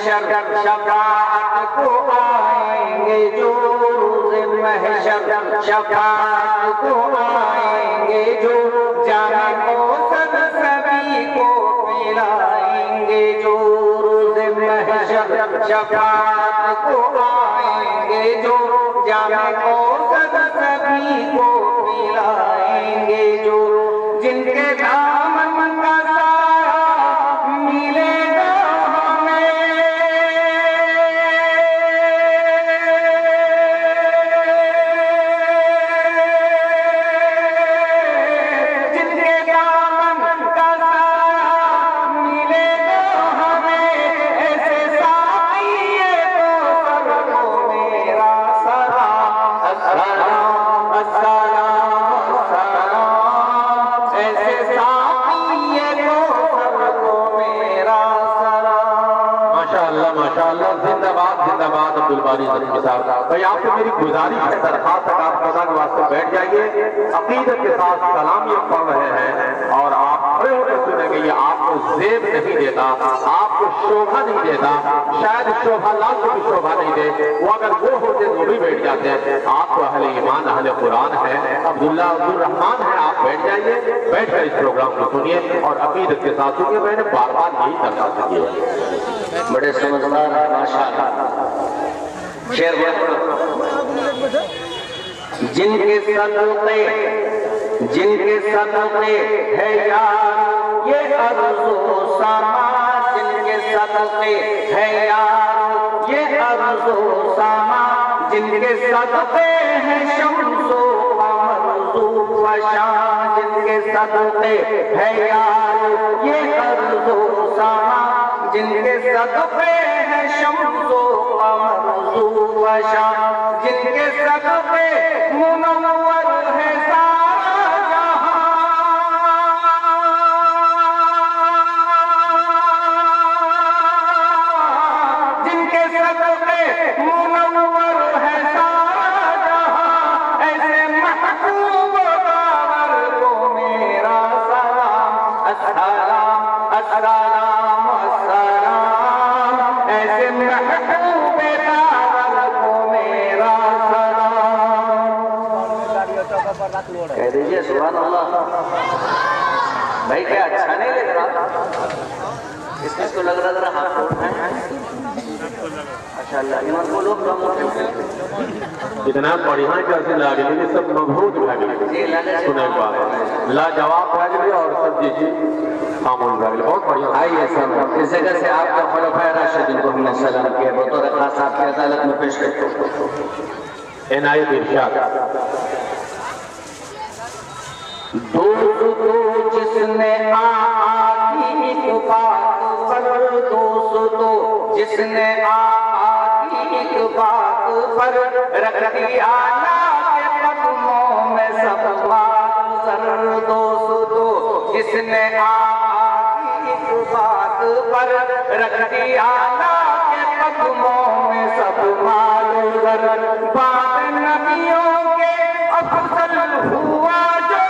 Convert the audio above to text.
محشر شفاعت کو آئیں گے جو، روز محشر شفاعت کو آئیں گے جو، جام کوثر سبھی کو پلائیں گے جو، روز محشر شفاعت کو آئیں گے جو، جام کوثر سبھی کو پلائیں گے جو، جن کے دامن کا سایہ ملے گا ہمیں، جن کے دامن کا سایہ ملے گا ہمیں، ایسے ساتھیے کوثر کو میرا سلام، السلام السلام السلام، ایسے ساتھیے کوثر کو میرا سلام۔ ماشاءاللہ زندہ باد عبدالباری زکی صاحب۔ بھائی آپ سے میری گزارش ہے، درخواست ہے، آپ خدا کے واسطے بیٹھ جائیے، عقیدت کے ساتھ کلام یہ پڑھ رہے ہیں اور آپ کھڑے ہو کے سنیں گے، یہ آپ کو زیب نہیں دیتا، آپ کو شوبھا نہیں دیتا، شاید شوبھا لال کو بھی شوبھا نہیں دے، وہ اگر وہ ہوتے وہ بھی بیٹھ جاتے ہیں۔ آپ تو اہل ایمان اہل قرآن ہے، عبداللہ عبدالرحمن ہے، آپ بیٹھ جائیے، بیٹھ کر اس پروگرام کو سنیے اور عقیدت کے ساتھ سنیے۔ میں نے بار بار نہیں کرنا چاہیے۔ بڑے سمجھدار ہیں ماشاءاللہ۔ شعر جن کے صدقے ہے یار یہ عرض و سما، جن کے صدقے ہے یار یہ عرض و سما، جن کے صدقے ہیں شمس و قمر ذو فشاں، جن کے صدقے ہے یار یہ عرض و سما، جن کے صدقے ہیں شمس و قمر ذو فشاں، جن کے صدقے منور ہے سارا جہاں، جن کے صدقے منور ہے سارا جہاں، ایسے محبوب داور کو میرا سلام، السلام السلام السلام، ایسے محبوب داور کو میرا سلام۔ کہہ دیجئے سبحان اللہ۔ بھائی کیا اچھا نہیں لگ رہا؟ اس کو لگ رہا ہاتھ اٹھائیں۔ ماشاءاللہ ایمان کو لوگ کم اٹھے اتنا بڑھیا جیسے لاگلی سب مبہوت بھاگلی سنیں بات لاجواب بھاگلی اور سب چیزیں خاموش بھاگلی، بہت بڑھیا۔ آئیے سب اس جگہ سے آپ کا خلفائے راشدین کو ہم نے سلام کیا، بطور خاص آپ کی عدالت میں پیش کرتے ہیں۔ عنایت ارشاد دوستو جس نے آگی ایک بات پر، دوستو جس نے آگی ایک بات پر رکھ دیا اللہ کے قدموں میں سب معذر، دوستو جس نے آگی ایک بات پر رکھ دیا اللہ کے قدموں میں سب معذر، بعد نبیوں کے افضل ہوا جو